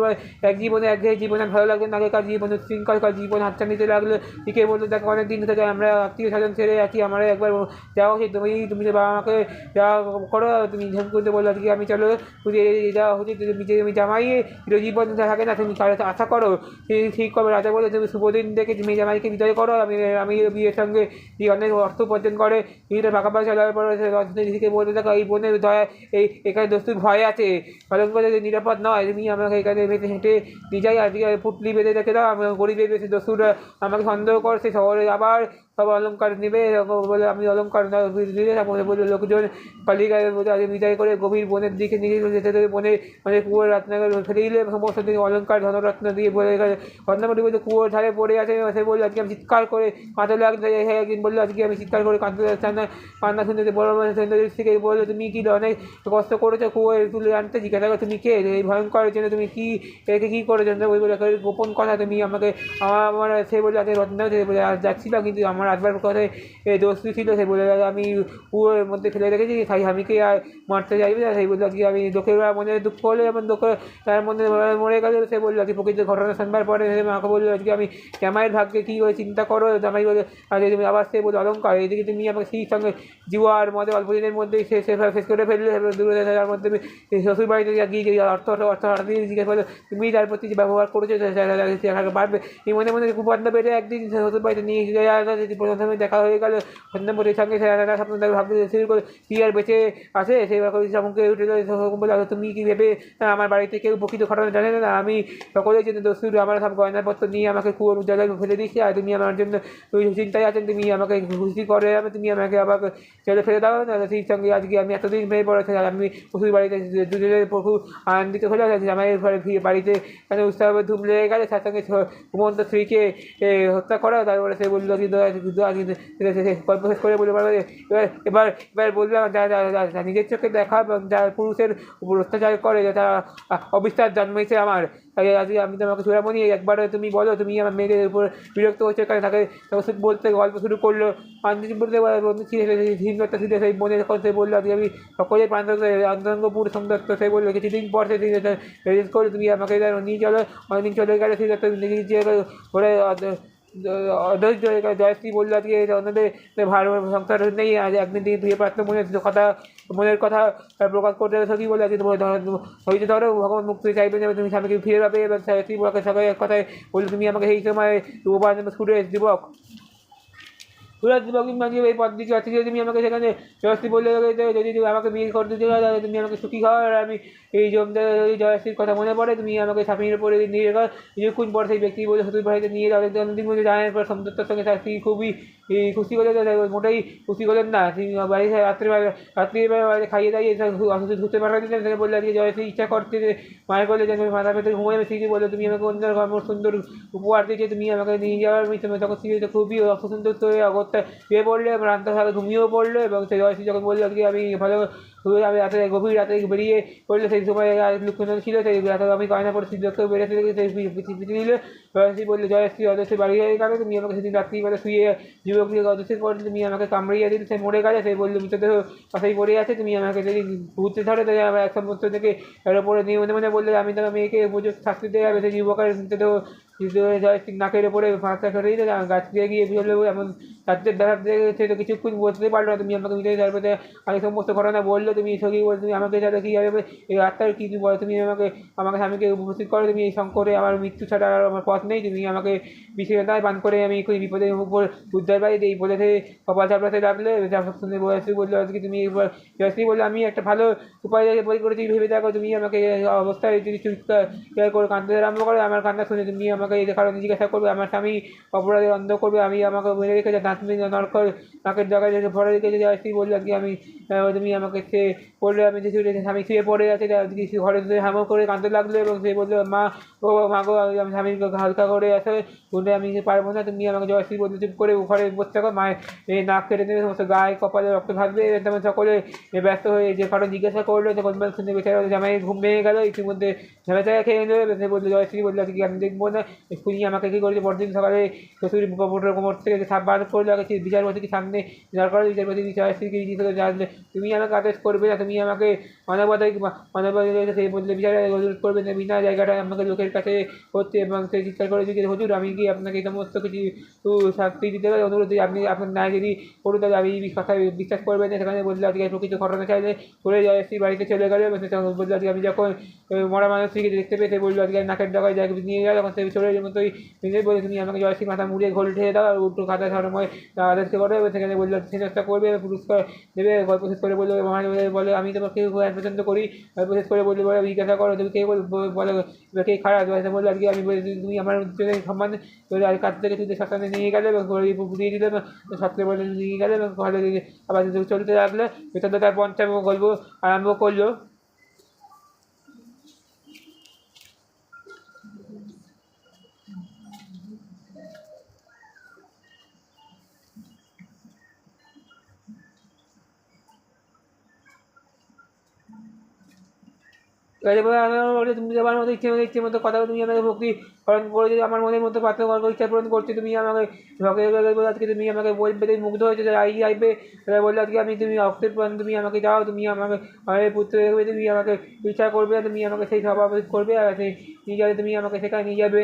এক জীবনে একঘেয়ে জীবনে ভালো লাগলো না, আগেকার জীবনে শৃঙ্খলকার জীবন হাতটা নিতে লাগলো। দিকে বলতে দেখো অনেক দিন থেকে আমরা আত্মীয় স্বজন ছেড়ে আছি, আমার একবার যাওয়া উচিত। তুমি যে বাবা আমাকে যা করো তুমি ঝেম করতে বললো আজকে আমি চলো যাওয়া উচিত। তুমি জামাই জীবন থাকে না, তুমি আশা করো ঠিক করবে। রাজা বলে তুমি শুভদিন দেখে তুমি জামাইকে বিদায় করো। আমি বিয়ের সঙ্গে অনেক অর্থ উপার্জন করে বিয়েটা পাকা পাকা চলার পরে রজনীকে বলতে থাকো এই বোনের দয়া এখানে দস্তুর ভয় আছে, ফলন করে নিরাপদ নয়। তুমি আমাকে এখানে বেঁধে হেঁটে নিয়ে যাই আজকে পুটলি বেঁধে রেখে দাও। আমি গরিবের বেশি দস্তুরা আমাকে সন্দেহ করছে, শহরে আবার সব অলঙ্কার নেবে বলে আমি অলঙ্কার দিলে তারপরে বললো লোকজন পালিয়ে গেলে বিদায় করে গভীর বনের দিকে নিয়ে যেতে বনে মানে কুয়োর রত্নাগার ফেলে দিলে সমস্ত দিকে অলঙ্কার ধনরত্ন দিয়ে বলে গেলে রত্নাবতী বলছে কুয়োর ধারে পড়ে আছে। সে বললো আজকে আমি চিৎকার করে কাঁদতে লাগলে একদিন বললো আজকে আমি চিৎকার করে কাঁদতে লাগছে না কান্না শুনতে বড় থেকে বললো তুমি কি অনেক কষ্ট করেছো কুয়োয় তুলে আনতে জিজ্ঞাসা করো তুমি কে এই ভয়ঙ্কর জন্য তুমি কি একে কী করেছো ওই বলে গোপন কথা তুমি আমাকে আমার সে বলে আজকে রত্ন বলে যাচ্ছিলাম কিন্তু আমার আসবার কথায় দোষী ছিল সে বলে আমি কুয়োর মধ্যে ফেলে রেখেছি তাই আমি কি আর মারতে চাইবে না সেই বললো আজকে আমি লোকের মনে দুঃখ হলে যেমন লোকের তার মধ্যে মরে গেল সে বললো আজকে প্রকৃত ঘটনা শুনবার পরে মাকে বললো আজকে আমি জামাইয়ের ভাগ্যে কী করে চিন্তা করো জামাই বলে আজকে তুমি আবার সে বলে অলঙ্কার এইদিকে তুমি আমাকে সেই সঙ্গে জুয়ার মধ্যে অল্প দিনের মধ্যেই শেষ করে ফেললে তার মধ্যে শ্বশুর বাড়িতে গিয়ে অর্থ দিয়ে জিজ্ঞেস করলো তুমি তার প্রতি যে ব্যবহার করেছো বাড়বে এই মনে মনে কুপান্ন পেটে একদিন শ্বশুর বাড়িতে নিয়ে প্রথমে দেখা হয়ে গেল সন্ধ্যামতির সঙ্গে স্বপ্ন ভাবতে শুরু করে কি আর বেঁচে আছে সেই মুখে উঠে বলে তুমি কি ভেবে আমার বাড়িতে কেউ প্রকৃত ঘটনা জানে না আমি সকলের জন্য দস্যুর আমার সব গয়নাপত্র নিয়ে আমাকে কুয়োর জলে ফেলে দিচ্ছি আর তুমি আমার জন্য চিন্তায় আছেন তুমি আমাকে খুশি করে তুমি আমাকে আবার ছেলে ফেলে দাও না সেই সঙ্গে আজকে আমি এতদিন ভেবে পড়েছি আমি শ্বশুর বাড়িতে দুজনের প্রভু আনন্দিত হলে জামাইয়ের ঘরে বাড়িতে মানে উৎসব ধুম লেগে গেলে তার সঙ্গে ঘুমন্ত স্ত্রীকে হত্যা করা তারপরে সে বললো গল্প শেষ করে বলতে পারবে এবার এবার বললাম যা নিজের চোখে দেখা এবং যা পুরুষের উপর অত্যাচার করে যা অবিস্তার জন্মেছে আমার তাই আজকে আমি তোমাকে চূড়ামণি একবার তুমি বলো তুমি আমার মেয়েদের উপর বিরক্ত হচ্ছে কারণ তাকে বলতে গল্প শুরু করলো পাঞ্জি বলতে ধীনতা ছিল সেই মনের কথা বললো আজকে আমি সকলের প্রান্ত অন্তরঙ্গপুর সংযুক্ত সে বললো কিছুদিন পর সে রেজিস্ট করে তুমি আমাকে নিয়ে চলো অনেকদিন চলে গেলে সেই নিজে ঘরে অধৈর্য জয়শ্রী বললো আজকে অন্যদের ভালো সংসার নেই আজ একদিন থেকে ধুয়ে প্রার্থনা মনের কথা প্রকাশ করতে সত্যি বলে আজকে হইতে ধরো ভগবান মুক্তি চাইবেন তুমি স্বামীকে ফিরে পাবে এবং জয়শ্রী সবাই এক কথায় বললো তুমি আমাকে সেই সময় ছুটে যুবক সুরাজ বগিমাগিয়ে এই পদ দিকে আছে তুমি আমাকে সেখানে জয়শ্রী বললে যদি আমাকে বিয়ে করতে চাও তাহলে তুমি আমাকে সুখী খাও আর আমি এই জয়শ্রীর কথা মনে পড়ে তুমি আমাকে স্বামীর উপরে নিয়ে রেখো কিছুক্ষণ পর সেই ব্যক্তি বলে শ্বশুর বাড়িতে নিয়ে যাবে অন্যদিন মধ্যে জানার পর সমদত্তর সঙ্গে তার স্ত্রী খুবই খুশি হলে মোটেই খুশি হলেন না তিনি বাড়িতে রাত্রিবেলা বাড়িতে খাইয়ে দাঁড়িয়ে অসুস্থ ধুতে পাঠা দিলেন সেখানে বললে আজকে জয়শ্রী ইচ্ছা করছে যে মায়ের বলে যে মাথা পেতে ঘুমিয়ে স্ত্রীকে বললো তুমি আমাকে অন্য সুন্দর উপহার দিয়েছে তুমি আমাকে নিয়ে যাওয়ার তখন স্ত্রী খুবই অসুন্দর অগত্যা শুয়ে পড়লো এবং রান্তার সাথে ঘুমিয়েও পড়লো এবং সেই জয়শ্রী যখন বললো আজকে আমি ভালো আমি রাতে গভীর রাতে বেরিয়ে পড়লে সেই সময় লুক্ষণ ছিল সেই রাতে আমি গয়না পড়ে লোককে বেরোতে দেখে সেই পিছিয়ে নিল জয়শ্রী বললো জয়শ্রী অদস্য বাড়ি হয়ে গেল তুমি আমাকে সেদিন রাত্রিবেলা শুয়ে যুবককে অদস্যের পরে তুমি আমাকে কামড়িয়ে দিলে সে মরে গেছে সেই বললো মৃতদেহ পাশেই পড়ে আছে তুমি আমাকে যদি ঘুরতে ধরে তাই আমার এক সমস্ত থেকে এর ওপরে নিয়ে মনে মনে বললে আমি তোমার মেয়েকে উপযুক্ত শাস্তি দেওয়া হবে সেই যুবকের মৃতদেহ জয়শ্রী নাকের ওপরে ফাঁসটা সরিয়ে দিলে গাছ দিয়ে গিয়ে বিরল এমন রাজ্যের ব্যাপার দেখে তো কিছুক্ষণ বলতে পারলো না তুমি আমাকে মিটাই তারপরে আমি সমস্ত ঘটনা বললো তুমি সঙ্গী বলে তুমি আমাকে যাতে কী হবে এই রাস্তার কী বলো তুমি আমাকে স্বামীকে উপস্থিত করো তুমি এই শঙ্করে আমার মৃত্যু ছাড়া আর আমার পথ নেই তুমি আমাকে বিষয়তায় বান করে আমি খুবই বিপদের উপর উদ্ধার পাই এই বলে কপাল চাপড়াতে লাগলে শুনে জয়শ্রী বললো আজকে তুমি জয়শ্রী বললো আমি একটা ভালো উপায় বই করে তুমি ভেবে দেখো তুমি আমাকে অবস্থায় যদি চুক্তি করে কাঁদতে আরম্ভ করে আমার কান্না শুনে তুমি আমাকে এই কারণে জিজ্ঞাসা করবে আমার স্বামী অপরাধে অন্ধ করবে আমি আমাকে মেরে রেখেছে নাতনি নরকর নাকের জায়গায় ভরে রেখেছে জয়শ্রী বললো কি আমি তুমি আমাকে সে বললে আমি যে স্বামী শুয়ে পড়ে আছে ঘরে হামো করে কাঁদতে লাগলো এবং সে বললো মা গো আমি স্বামীকে হালকা করে আসে বললে আমি পারবো না তুমি আমাকে জয়শ্রী বলতে চুপ করে ঘরে বসে থাকো মায়ের নাক কেটে দেবে সমস্ত গায়ে কপালে রক্ত ভাসবে তেমন সকলে ব্যস্ত হয়ে যে কারণ জিজ্ঞাসা করলো তখন শুনে বেচারা জামাই ঘুম ভেঙে গেলো ইতিমধ্যে ঝামেচা খেয়ে নেবে সে বললো জয়শ্রী বললো আজকে আমি দেখবো না এক্ষুনি আমাকে কী করেছে পরদিন সকালে শ্বশুর কোমর থেকে সাপ বার করলো আগে বিচারপতিকে সামনে দরকার বিচারপতি জয়শ্রীকে জানলে তুমি আমাকে আদেশ করবে না তুমি আমাকে মানবতায় সেই বললে বিচারে অনুরোধ করবে না বিনা জায়গাটা আমাকে লোকের কাছে হচ্ছে এবং সে চিৎকার করে দিচ্ছে হুজুর আমি কি আপনাকে সমস্ত কিছু শাস্তি দিতে পারি অনুরোধ আপনি আপনার ন্যায় যদি করুন তাহলে আমি এই কথায় বিশ্বাস করবেন না সেখানে বললে আজকে প্রকৃত ঘটনা চাইলে চলে জয়শ্রী বাড়িতে চলে গেলে বললো আজকে আমি যখন মরা মানুষটিকে দেখতে পেয়ে সে বললো আজকে নাকের ডগায় জায়গা নিয়ে গেল তখন সে চলে ছেলের মতোই নিজেই বলে তুমি আমাকে জয়শ্রী মাথা মুড়িয়ে ঘোল ঠেয়ে দাও আর উল্টো খাতা সময় আদেশকে করে সেখানে বললো সে চেষ্টা করবে পুরস্কার দেবে। গল্প শেষ করে বললো মহারাজ বলে আমি তোমাকে পছন্দ করি। গল্প শেষ করে বললো বলে জিজ্ঞাসা করো তুমি কে বলে কে খারাপ বললো আজকে আমি বলি তুমি আমার সম্মান আর কাছ থেকে তুই শ্মশানে নিয়ে গেলে এবং দিয়ে দিলে সত্যি বলে নিয়ে গেলে এবং ভালো আবার চলতে লাগলে বেতন তার পঞ্চম গল্প আরম্ভ করলো। বলে তুমি আমার মতো ইচ্ছে মতো কথা তুমি আমাকে ভক্তি পালন করে যদি আমার মনের মতো প্রার্থনা ইচ্ছা পূরণ করছে তুমি আমাকে আজকে তুমি আমাকে বলবে তুমি মুগ্ধ হয়েছে আইবে বললে আজকে আমি তুমি অক্ষের প্রাণ তুমি আমাকে যাও তুমি আমাকে আমার পুত্র দেখবে তুমি আমাকে ইচ্ছা করবে তুমি আমাকে সেই স্বভাব করবে আর সেই নিয়ে যাবে তুমি আমাকে সেখানে নিয়ে যাবে।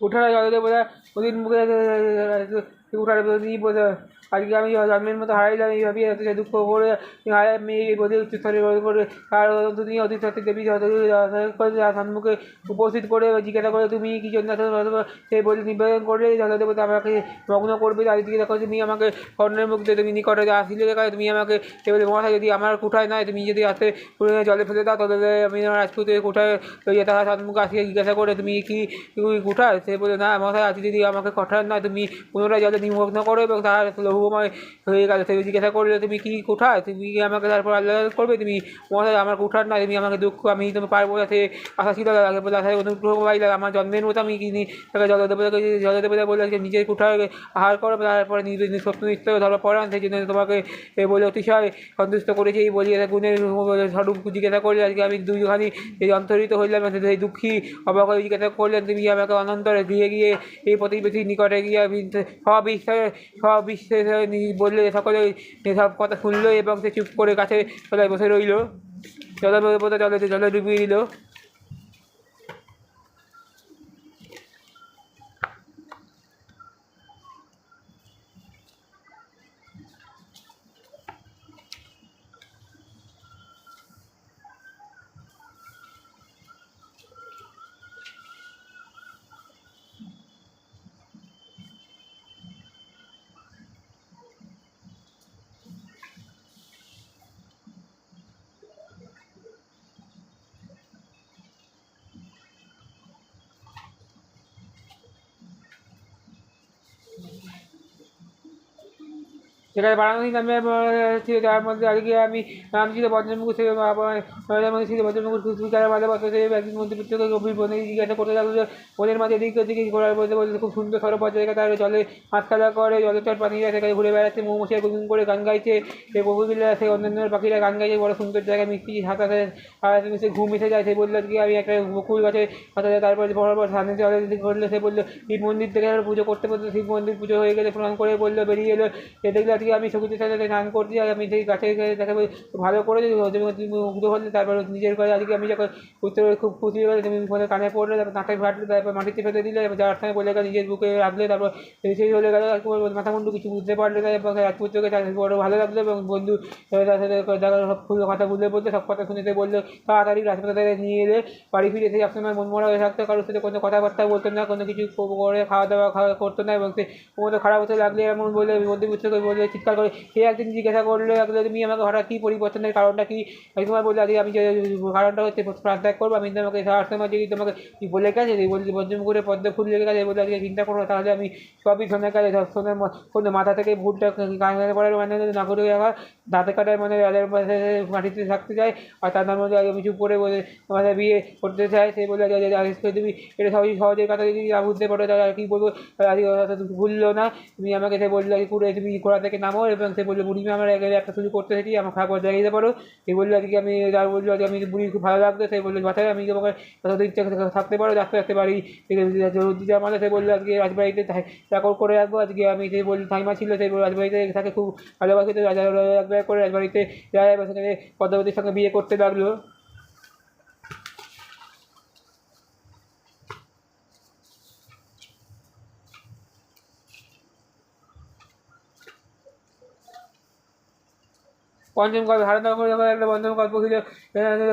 উঠানে জলদেব বোধ ওদিন মুখে উঠানে বোধ আজকে আমি জন্মের মতো হারাইলাম এই ভাবিয়ে সে দুঃখ করে মেয়ে বোধে উচ্চস্তরে করে আর তুমি অতিথি দেবী সম্মুখে উপস্থিত করে জিজ্ঞাসা করে তুমি কি জন্য সে বলে নিবেদন করলে জলদেবতা আমাকে মগ্ন করবে চারিদিকে দেখো তুমি আমাকে কর্ণের মুখ দিয়ে তুমি নিকটে আসলে দেখা তুমি আমাকে সে বলে মহাশয় যদি আমার কোঠায় নয় তুমি যদি আসতে জলে ফেলে দাও তাহলে আমি রাজপুতের কোঠায় যেতে হয় সম্মুখে আসিয়ে জিজ্ঞাসা করে তুমি কি কোঠায় সে বলে না মহাশয় আজকে যদি আমাকে কোঠায় নয় তুমি পুনরায় জলে নিমগ্ন করো এবং তার লঘুময় হয়ে গেল। সে জিজ্ঞাসা করলে তুমি কি কোঠায় তুমি আমাকে তারপর আল্লাহ করবে তুমি মহাশয় আমার কোঠার নয় তুমি আমাকে দুঃখ আমি তুমি পারবো যাতে আশা ছিল আগে বলে আশায় অনুগ্রহ পাইলে আমার জন্মের মতো আমি কিনি তাকে জলদেবতা বলে নিজের কোঠায় আহার করো তারপরে নিজের স্বপ্ন নিশ্চয় ধর্ম পড়ান সেই জন্য তোমাকে বলে অতিশয় সন্তুষ্ট করেছে এই বলি গুণের স্বরূপ জিজ্ঞাসা করলে আজকে আমি দুইখানি এই অন্তরিত হইলাম সেই দুঃখী অবাক হয়ে জিজ্ঞাসা করলেন তুমি আমাকে অনন্তরে গিয়ে গিয়ে এই প্রতিবেশীর নিকটে গিয়ে সবিশ্বাসে বললে সকলে সব কথা শুনলো এবং সে চুপ করে কাছে তলায় বসে রইল। জলে ডুবিয়ে দিল। যেখানে বারাণসী নামে ছিল, তার মধ্যে আজকে আমি ছিল ভদ্রমুখ ছিল, মধ্যে ছিল ভদ্রমুখ তারা ভালোবাসা একদিন মন্ত্রীপুত্রকে গভীর বনে জিজ্ঞাসা করতে লাগলো। বনের মাঝে এদিক ওদিকে ঘোরার বলতে বলতে খুব সুন্দর সরোবর জায়গা, তার জলে হাত খেলা করে, জলচর পাখিরা সেখানে ঘুরে বেড়াচ্ছে, মৌমাছিরা গুনগুন করে গান গাইছে, সে কোকিলরা সে অন্যান্য পাখিরা গান গাইছে, বড় সুন্দর জায়গা, মিষ্টি সাঁতারে হাতে মিশে ঘুম এসে যায়। সে বললো আজকে আমি একটা বকুল গাছে হাতাতে, তারপরে বড় বড় সামনে জলে ঘুরলে, সে বললো শিব মন্দির থেকে পুজো করতে করতে শিব মন্দির পুজো হয়ে গেলে প্রণাম করে বললো বেরিয়ে এলো। সে দেখলে আজকে আমি সকুচের সাথে স্নান করছি, আর আমি সেই গাছে দেখা ভালো করে মুগ্ধ হলে, তারপর নিজের করে আজকে আমি যখন উত্তর খুব খুশি হয়ে তুমি ফোনে কানে পড়লে, তারপর নাকে ফাটলে, তারপর মাটিতে ফেলে দিলে, যাওয়ার সময় বলে গেল নিজের বুকে রাখলে, তারপর সেই হলে গেল মাথা মুন্ডু কিছু বুঝতে পারলে, এবং রাজপুত্রকে তার বড় ভালো লাগলো, এবং বন্ধু তার সাথে দেখা সব কথা বুঝলে বলতে সব কথা শুনেতে বললো। তাড়াতাড়ি রাজপুত্রে নিয়ে এলে বাড়ি ফিরে এসে সবসময় মনমরা হয়ে থাকতো, কারোর সাথে কোনো কথাবার্তা বলতো না, কোনো কিছু করে খাওয়া দাওয়া করতো না, এবং সে মতো খারাপ হতে লাগলে এমন বলে মধ্যপুত্রকে বলে চিৎকার করে। সে একদিন জিজ্ঞাসা করলো তুমি আমাকে হঠাৎ কী পরিবর্তনের কারণটা কি? আমি তোমার বললে আজকে আমি যে কারণটা হচ্ছে প্রাণ ত্যাগ করবো, আমি তোমাকে সারার সময় যদি তোমাকে কি বলে গেছে বলছি বজ্রম করে পদ্ম ফুল লেগে গেছে, বলে আজকে চিন্তা করো, তাহলে আমি সবই শোনে গেছে ধর্ষণের কোনো মাথা থেকে ভুলটা কানে পড়ার মানে না করে রাখা, দাঁতে কাটার মানে রাজার পাশে মাটিতে থাকতে চায়, আর তার মধ্যে আগে কিছু পরে বলে আমাদের বিয়ে করতে চায়। সে বলে তুমি এটা সবই সহজের কথা যদি না বুঝতে পারো তাহলে আর কী বলবো, আজকে ভুললো না। তুমি আমাকে সে বললো ঘুরে তুমি ঘোড়া থেকে নামো, এবং সে বললো বুড়িমা আমার আগে একটা শুরু করতে এসেছি, আমার খারাপ জায়গায় দিতে পারো। সে বললো আজকে আমি যার বললো আজকে আমি বুড়ি খুব ভালো লাগতো, সে বললো বাচ্চায় আমি তোমাকে যত ইচ্ছা থাকতে পারো, রাখতে রাখতে পারি দিতে আমাদের। সে বললো আজকে রাজবাড়িতে চাকর করে রাখবো, আজকে আমি সে বললো ঠাইমা ছিল, সেই রাজবাড়িতে তাকে খুব ভালোবাসিত, রাজা একবার করে রাজবাড়িতে যায়, এবং সেখানে পদ্মাবতীর সঙ্গে বিয়ে করতে লাগলো। পঞ্চম গল্প হারানো করে যখন একটা পঞ্চম গল্প ছিল,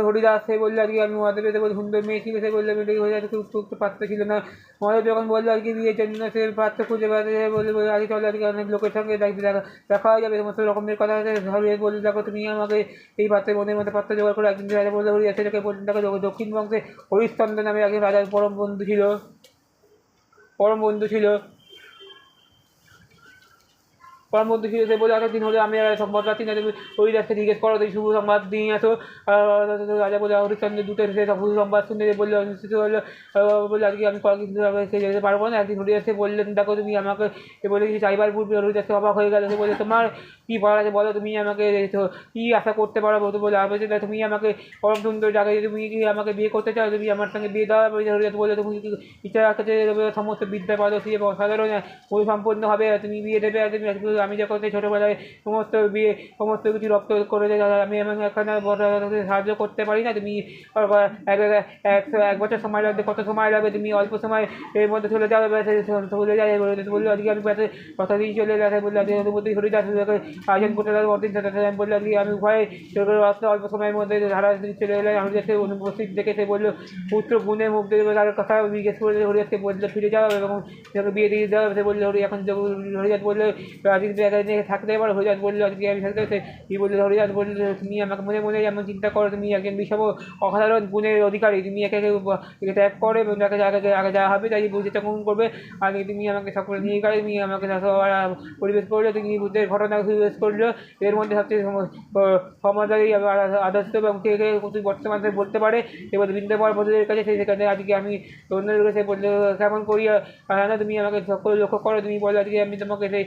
হরিদাস সে বললো আজকে আমি মহাদেব পেতে বলে সুন্দর মেয়ে ছিল, সে বললো মেয়েটাকে হয়ে যাচ্ছে খুব পাত্র ছিল না। মহাদেব যখন বললো আজকে বিয়ের জন্য সে পাত্র খুঁজে বেড়াতে বলে আগে চলো আজকে অনেক লোকের সঙ্গে দেখা হয়ে যাবে, সমস্ত রকমের কথা আছে। হরিদাস বললে দেখো তুমি আমাকে এই পাত্রের মনের মধ্যে পাত্র জোগাড় করে একদিন রাজা বললো হরিদাস সেটাকে বললেন দেখো দক্ষিণ বংশে হরিশ্চন্দ্র নামে একজন রাজার পরম বন্ধু ছিল। কর্মবন্ধু ছিল, সে বলে দিন হলে আমি সংবাদ পাচ্ছি না, তুমি হরিদাসকে জিজ্ঞেস করো তুমি শুভ সংবাদ নিয়ে আসো। রাজা বলে হরিশ্চন্দ্র দুটো সে শুভ সংবাদ শুনে বললো অনুষ্ঠিত হলো, বলে আজকে আমি কিন্তু সে যেতে পারবো না। একদিন হরিদাসকে বললেন দেখো তুমি আমাকে বলে কিছু চাইবার পূর্বে হরিদাসকে অবাক হয়ে গেল, সে বলে তোমার কী বলার আছে বলো, তুমি আমাকে কী আশা করতে পারো তো বলে আমি তুমি আমাকে পরম সুন্দর জায়গায় তুমি কি আমাকে বিয়ে করতে চাও, তুমি আমার সঙ্গে বিয়ে দেওয়া। হরিদাস বলে তুমি ইচ্ছা রাখতে সমস্ত বিদ্যা পারদর্শী এবং সাধারণ সম্পন্ন হবে, তুমি বিয়ে দেবে। তুমি আমি যখন সেই ছোটোবেলায় সমস্ত কিছু রপ্ত করে আমি এখানে সাহায্য করতে পারি না, তুমি এক বছর সময় লাগবে, কত সময় লাগবে, তুমি অল্প সময় এর মধ্যে চলে যাবে চলে যায়। বললো আজকে আমি কথা দিয়ে চলে গেছে, বললো আজকে অনুমতি হরিদাস আয়োজন করতে যাবে অদিন সাথে। আমি বললো আজকে আমি উভয়ে অল্প সময়ের মধ্যে ধারা চলে এলাম। হরিদাসকে অনুপস্থিত দেখে সে বললো পুত্র গুণের মুখ দেখে তার কথা জিজ্ঞেস করে হরিদাসকে বললো ফিরে যাওয়া এবং বিয়ে দিয়ে দেওয়া। সে বললো এখন হরিদাস বললো থাকতে পারো। হরিদাস বললো আজকে আমি থাকতে হচ্ছে কি বললো, হরিদাস বললো তুমি আমাকে মনে মনে এমন চিন্তা করো, তুমি একজন বিষম অসাধারণ গুণের অধিকারী, তুমি একে ত্যাগ করে এবং তাকে আগে যা হবে তাই বুঝতে গ্রহণ করবে। আর তুমি আমাকে সকলে নিয়ে গেলে, তুমি আমাকে পরিবেশ করলে, তুমি বুদ্ধের ঘটনা পরিবেশ করলো। এর মধ্যে সবচেয়ে সমাজের আদর্শ এবং কে কে বর্তমানে বলতে পারে এবার বৃন্দাবন বন্ধুদের কাছে, সেখানে আজকে আমি অন্যদের কাছে বললে কেমন করিয়া না তুমি আমাকে সকলে লক্ষ্য করো, তুমি বলো আজকে আমি তোমাকে সেই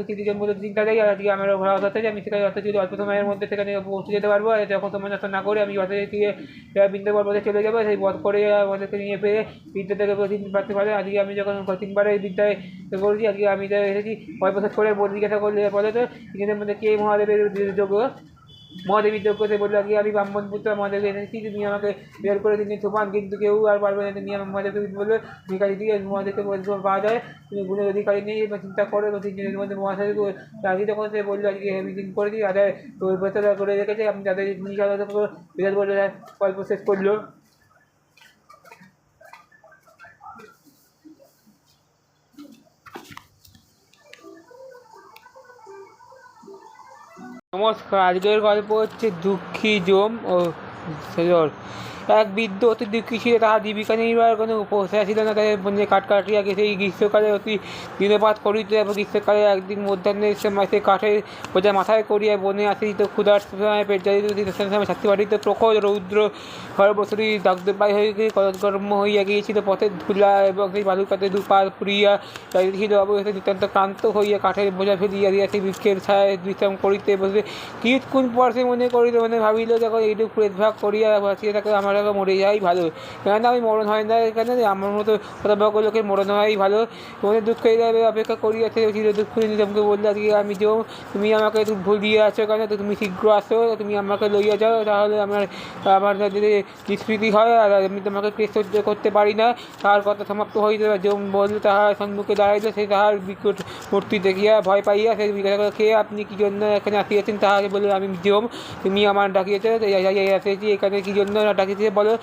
কিছুদিনের মধ্যে চিন্তা দেয়, আর আজকে আমার ঘোরা হতে যে আমি সেখানে অত যদি অল্প সময়ের মধ্যে সেখানে পৌঁছে যেতে পারবো। যখন সময় নষ্ট না করে আমি অর্থে দিয়ে বৃন্দাবন পথে চলে যাবো, সেই বধ করে আমাদেরকে নিয়ে পেয়ে বিদ্যা থেকে প্রতিদিন পারতে পারে। আজকে আমি যখন 3বারে বিদ্যায় করেছি, আজকে আমি তো এসেছি বয়স করে জিজ্ঞাসা করলে বলে তো নিজেদের মধ্যে কে মহাদেবের যোগ্য, মহাদেবীর যোগ্যতে বললো আজকে আমি ব্রাহ্মণ পুত্র মহাদেবকে এনেছি, তুমি আমাকে বের করে তিনি সোপান, কিন্তু কেউ আর পারবে না। তুমি আমার মহাদেবকে বললো ভিকারি দিয়ে মহাদেবকে পাওয়া যায়, তুমি গুণের অধিকারী নেই এবং চিন্তা করে 3 দিনের মধ্যে মহাদেব রাজি তখন সে বললো আজকে মিটিং করেছি তাদের ভেতরে করে রেখেছে, আমি তাদের জিনিস বিরাট বলে গল্প শেষ করলো। নমস্কার, আজকের গল্প হচ্ছে দুঃখী যম ও সেজর। এক বৃদ্ধ অতি দুঃখী ছিল, তাহার জীবিকা নির্বাহের কোনো প্রশ্রয় ছিল না। তাদের বনে কাঠ কাটিয়া সেই গ্রীষ্মকালে অতি দিনপাত করিত, এবং গ্রীষ্মকালে একদিন মধ্যাহ্নের সময় সে কাঠের বোঝা মাথায় করিয়া বনে আসিত। ক্ষুধার সময় পেট জ্বালিত, শীতের সময় ছাতি বাড়িত। প্রখর রৌদ্র ঘরে বসরি দগ্ধপ্রায় হয়ে কর্ম হইয়া গিয়েছিল। পথের ধুলা এবং সেই বালুকাতে দুপা ফুরিয়া যাইতেছিল। অবশেষে নিতান্ত ক্লান্ত হইয়া কাঠের বোঝা ফেলিয়া দিয়া সেই বৃক্ষের ছায় বিশ্রাম করিতে বসে কিছুক্ষণ পর সে মনে করিল, ভাবিল, যখন এইটুকু প্রেতভাগ করিয়া বাঁচিয়ে থাকে, আমার আগে মরে যাওয়াই ভালো। কেননা আমি মরণ হয় না, কেন আমার মতো হতভাগ্য লোকের মরণ হওয়াই ভালো। মনে দুঃখ অপেক্ষা করিয়াছে চির দুঃখ নিজামকে বললে, আজকে আমি যেও, তুমি আমাকে ভুল দিয়ে আছো কেন? তুমি শীঘ্র আসো, তুমি আমাকে লইয়া যাও, তাহলে আমার যদি নিষ্কৃতি হয়, আর আমি তোমাকে কেস সহ্য করতে পারি না। তাহার কথা সমাপ্ত হইতে যেমন বলল, তাহার সম্মুখে দাঁড়াইল। সে তাহার বিকট মূর্তি দেখিয়া ভয় পাইয়া সে জিজ্ঞাসা খেয়ে, আপনি কি জন্য এখানে আসিয়াছেন? তাহাকে বলে, আমি যেম, তুমি আমার ডাকিয়েছ, আসেছি। এখানে কি জন্য ডাকিয়েছে বলো?